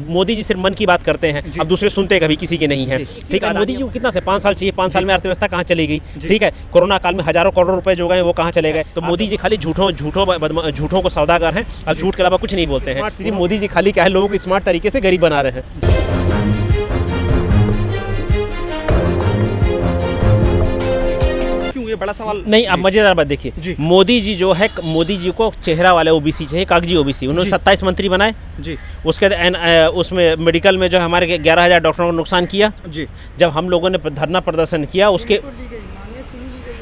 मोदी जी सिर्फ मन की बात करते हैं, अब दूसरे सुनते कभी किसी के नहीं है। ठीक है, मोदी जी को कितना से 5 साल चाहिए, 5 साल में अर्थव्यवस्था कहाँ चली गई। ठीक है, कोरोना काल में हजारों करोड़ रुपए जो गए वो कहाँ चले गए। तो मोदी जी खाली झूठों को सौदागर हैं, अब झूठ के अलावा कुछ नहीं बोलते हैं। सिर्फ मोदी जी खाली क्या है, लोगों को स्मार्ट तरीके से गरीब बना रहे हैं। ये बड़ा सवाल नहीं, अब मजेदार बात देखिए, मोदी जी जो है, मोदी जी को चेहरा वाले ओबीसी चाहिए, कागजी ओबीसी। उन्होंने 27 मंत्री बनाए जी। उसके उसमें मेडिकल में जो हमारे 11,000 डॉक्टरों को नुकसान किया जी। जब हम लोगों ने धरना प्रदर्शन किया उसके,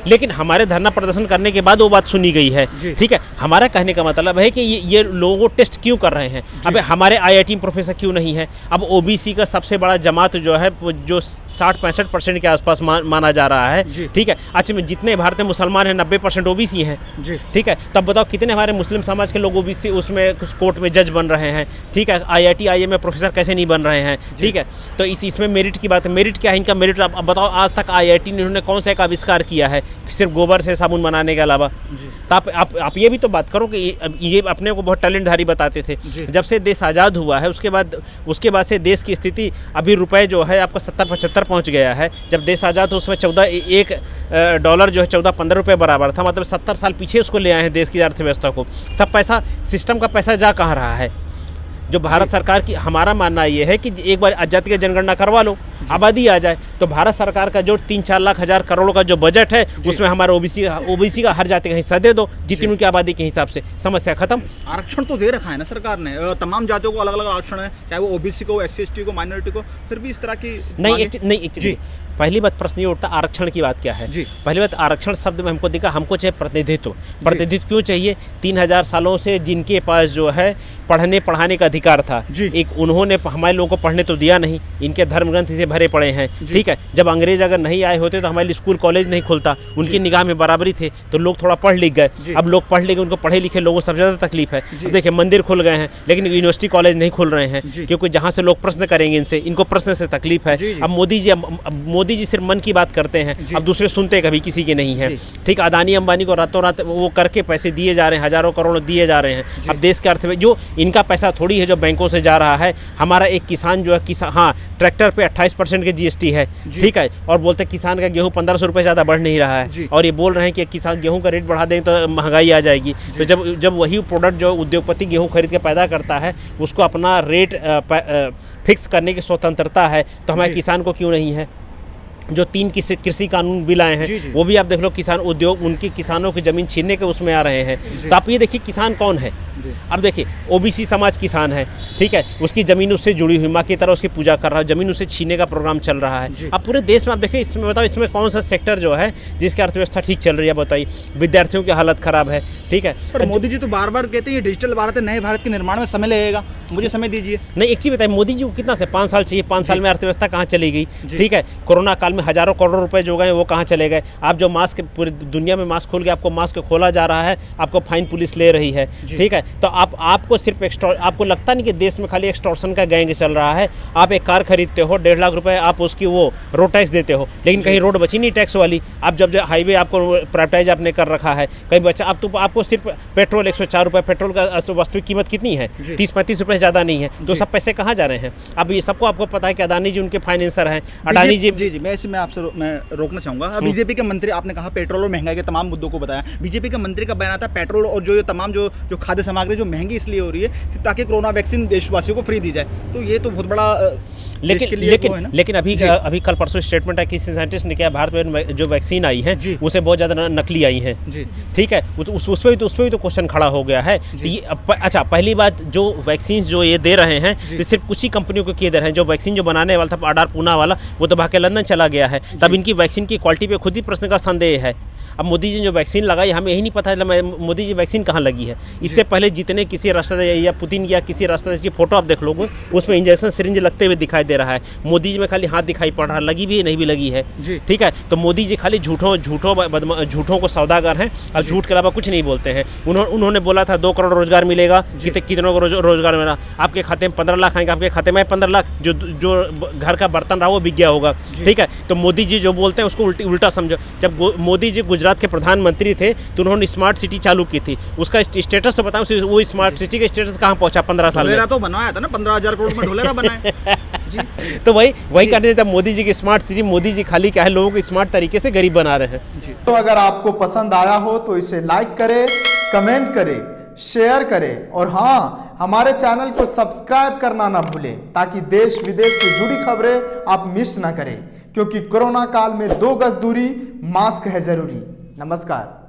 लेकिन हमारे धरना प्रदर्शन करने के बाद वो बात सुनी गई है। ठीक है, हमारा कहने का मतलब है कि ये लोगों को टेस्ट क्यों कर रहे हैं। अब हमारे आईआईटी में प्रोफेसर क्यों नहीं है। अब ओबीसी का सबसे बड़ा जमात जो है, जो 60-65% के आसपास माना जा रहा है। ठीक है, अच्छा में जितने भारत में मुसलमान हैं 90% ओबीसी हैं। ठीक है, तब बताओ कितने हमारे मुस्लिम समाज के लोग ओबीसी उसमें कोर्ट में जज बन रहे हैं। ठीक है, आईआईटी आईएम में प्रोफेसर कैसे नहीं बन रहे हैं। ठीक है, तो इसमें मेरिट की बात है। मेरिट क्या है इनका? मेरिट अब बताओ, आज तक आईआईटी ने उन्होंने कौन सा एक आविष्कार किया है सिर्फ गोबर से साबुन बनाने के अलावा। तो आप ये भी तो बात करो कि ये अपने को बहुत टैलेंटधारी बताते थे। जब से देश आज़ाद हुआ है उसके बाद से देश की स्थिति, अभी रुपए जो है आपका 70-75 पहुंच गया है। जब देश आज़ाद हो उसमें $1 जो है 14-15 रुपये बराबर था। मतलब 70 साल पीछे उसको ले आए हैं देश की अर्थव्यवस्था को। सब पैसा, सिस्टम का पैसा जा कहाँ रहा है? जो भारत सरकार की, हमारा मानना ये है कि एक बार जाति की जनगणना करवा लो, आबादी आ जाए, तो भारत सरकार का जो 3-4 लाख हजार करोड़ का जो बजट है उसमें हमारा ओबीसी का हर जाति का हिस्सा दे दो, जितनी उनकी आबादी के हिसाब से, समस्या खत्म। आरक्षण तो दे रखा है ना सरकार ने, तमाम जातियों को अलग अलग आरक्षण है, चाहे वो ओबीसी को, SC/ST को, माइनॉरिटी को, फिर भी इस तरह की नहीं। पहली बात प्रश्न ये उठता, आरक्षण की बात क्या है। पहली बात, आरक्षण शब्द में हमको दिखा, हमको चाहिए प्रतिनिधित्व। प्रतिनिधित्व क्यों चाहिए? 3000 सालों से जिनके पास जो है पढ़ने पढ़ाने का अधिकार था, एक उन्होंने हमारे लोगों को पढ़ने तो दिया नहीं, इनके धर्म ग्रंथ से भरे पड़े हैं। ठीक है, जब अंग्रेज अगर नहीं आए होते तो हमारे स्कूल कॉलेज नहीं खुलता, उनकी निगाह में बराबरी थे, तो लोग थोड़ा पढ़ लिख गए। अब लोग पढ़ लिख गए, उनको पढ़े लिखे लोगों को सबसे ज़्यादा तकलीफ है। देखिए, मंदिर खुल गए हैं लेकिन यूनिवर्सिटी कॉलेज नहीं खुल रहे हैं, क्योंकि जहाँ से लोग प्रश्न करेंगे इनसे, इनको प्रश्न से तकलीफ है। अब मोदी जी सिर्फ मन की बात करते हैं, अब दूसरे सुनते कभी किसी के नहीं है। ठीक, अदानी अंबानी को रातों रात वो करके पैसे दिए जा रहे हैं, हजारों करोड़ दिए जा रहे हैं। अब देश के अर्थव्यवस्था, जो इनका पैसा थोड़ी है जो बैंकों से जा रहा है। हमारा एक किसान जो है, हाँ, ट्रैक्टर पे 28% के GST है। ठीक है, और बोलते किसान का गेहूं 1500 रुपये ज़्यादा बढ़ नहीं रहा है, और ये बोल रहे हैं कि किसान गेहूं का रेट बढ़ा दें तो महंगाई आ जाएगी। तो जब वही प्रोडक्ट जो उद्योगपति गेहूं खरीद के पैदा करता है उसको अपना रेट फिक्स करने की स्वतंत्रता है, तो हमारे किसान को क्यों नहीं है? जो 3 कृषि कानून बिल आए हैं वो भी आप देख लो, किसान उद्योग, उनकी किसानों की ज़मीन छीनने के उसमें आ रहे हैं। तो आप ये देखिए किसान कौन है। अब देखिए, ओबीसी समाज किसान है। ठीक है, उसकी ज़मीन उससे जुड़ी हुई, माँ की तरह उसकी पूजा कर रहा है, ज़मीन उससे छीनने का प्रोग्राम चल रहा है। अब पूरे देश में आप देखिए, इसमें बताओ, इसमें कौन सा सेक्टर जो है जिसकी अर्थव्यवस्था ठीक चल रही है? बताइए, विद्यार्थियों की हालत ख़राब है। ठीक है, पर मोदी जी तो बार बार कहते हैं डिजिटल भारत है, नए भारत के निर्माण में समय लगेगा, मुझे समय दीजिए। नहीं, एक चीज़ बताइए, मोदी जी को कितना से 5 साल चाहिए, 5 साल में अर्थव्यवस्था कहाँ चली गई। ठीक है, कोरोना काल में हजारों करोड़ रुपए जो गए वो कहाँ चले गए। आप जो मास्क, पूरी दुनिया में मास्क खोल के आपको मास्क खोला जा रहा है, आपको फाइन पुलिस ले रही है। ठीक है, तो आपको सिर्फ आपको लगता नहीं कि देश में खाली एक्सटॉर्शन का गैंग चल रहा है। आप एक कार खरीदते हो, 1.5 लाख रुपए आप उसकी वो रोड टैक्स देते हो, लेकिन कहीं रोड बची नहीं टैक्स वाली। आप जब हाईवे आपको प्राइवेटाइज आपने कर रखा है, कहीं बचा, अब तो आपको सिर्फ पेट्रोल 104 रुपये, पेट्रोल का वास्तविक कीमत कितनी है? 30-35 रुपये ज़्यादा नहीं है। तो सब पैसे कहाँ जा रहे हैं? अब ये सबको आपको पता है कि अदानी जी उनके फाइनेंसर हैं। अडानी जी मैं आपसे रोकना चाहूँगा। बीजेपी के मंत्री, आपने कहा पेट्रोल और महंगाई के तमाम मुद्दों को बताया। बीजेपी के मंत्री का बयान आता है पेट्रोल और जो तमाम जो खाद्य सामग्री जो महंगी इसलिए हो रही है ताकि कोरोना वैक्सीन देशवासियों को फ्री दी जाए। तो ये तो बहुत बड़ा लेकिन अभी कल परसों स्टेटमेंट है, किसी साइंटिस्ट ने किया, भारत में जो वैक्सीन आई है उसे बहुत ज़्यादा नकली आई है। ठीक है, उस पर भी तो क्वेश्चन खड़ा हो गया है। अच्छा, पहली बात, जो वैक्सीन जो ये दे रहे हैं तो सिर्फ कुछ ही कंपनियों को किए दे रहे हैं। जो वैक्सीन जो बनाने वाला था आडार पूना वाला, वो तो भाग लंदन चला गया है। तब इनकी वैक्सीन की क्वालिटी पे खुद ही प्रश्न का संदेह है। अब मोदी जी ने जो वैक्सीन लगाई, हमें यही नहीं पता है मोदी जी वैक्सीन कहाँ लगी है। इससे पहले जितने किसी राष्ट्रपति या पुतिन या किसी राष्ट्रपति की फोटो आप देख लोगे, उसमें इंजेक्शन सिरिंज लगते हुए दिखाई दे रहा है। मोदी जी में खाली हाथ दिखाई पड़ रहा है, लगी भी है नहीं भी लगी है। ठीक है, तो मोदी जी खाली झूठों को सौदागर हैं, अब झूठ के अलावा कुछ नहीं बोलते हैं। उन्होंने बोला था 2 करोड़ रोजगार मिलेगा, कितनों को रोजगार मिला? आपके खाते में 15 लाख आएंगे, आपके खाते में 15 लाख। जो घर का बर्तन रहा वो बिक गया होगा। ठीक है, तो मोदी जी जो बोलते हैं उसको उल्टा समझो। जब मोदी जी गुजरात के प्रधानमंत्री थे तो उन्होंने स्मार्ट सिटी चालू की थी, उसका स्टेटस तो बताओ, वो स्मार्ट सिटी का स्टेटस कहाँ पहुंचा 15 साल में? तो बनवाया था ना, 15,000 करोड़ में ढोलेरा बनाए। जी। तो वही कहने था मोदी जी की स्मार्ट सिटी, मोदी जी खाली क्या है, लोगों को स्मार्ट तरीके से गरीब बना रहे हैं। तो अगर आपको पसंद आया हो तो इसे लाइक करें, कमेंट करें, शेयर करें और हाँ, हमारे चैनल को सब्सक्राइब करना ना भूलें ताकि देश विदेश से जुड़ी खबरें आप मिस ना करें, क्योंकि कोरोना काल में 2 गज दूरी, मास्क है जरूरी। नमस्कार।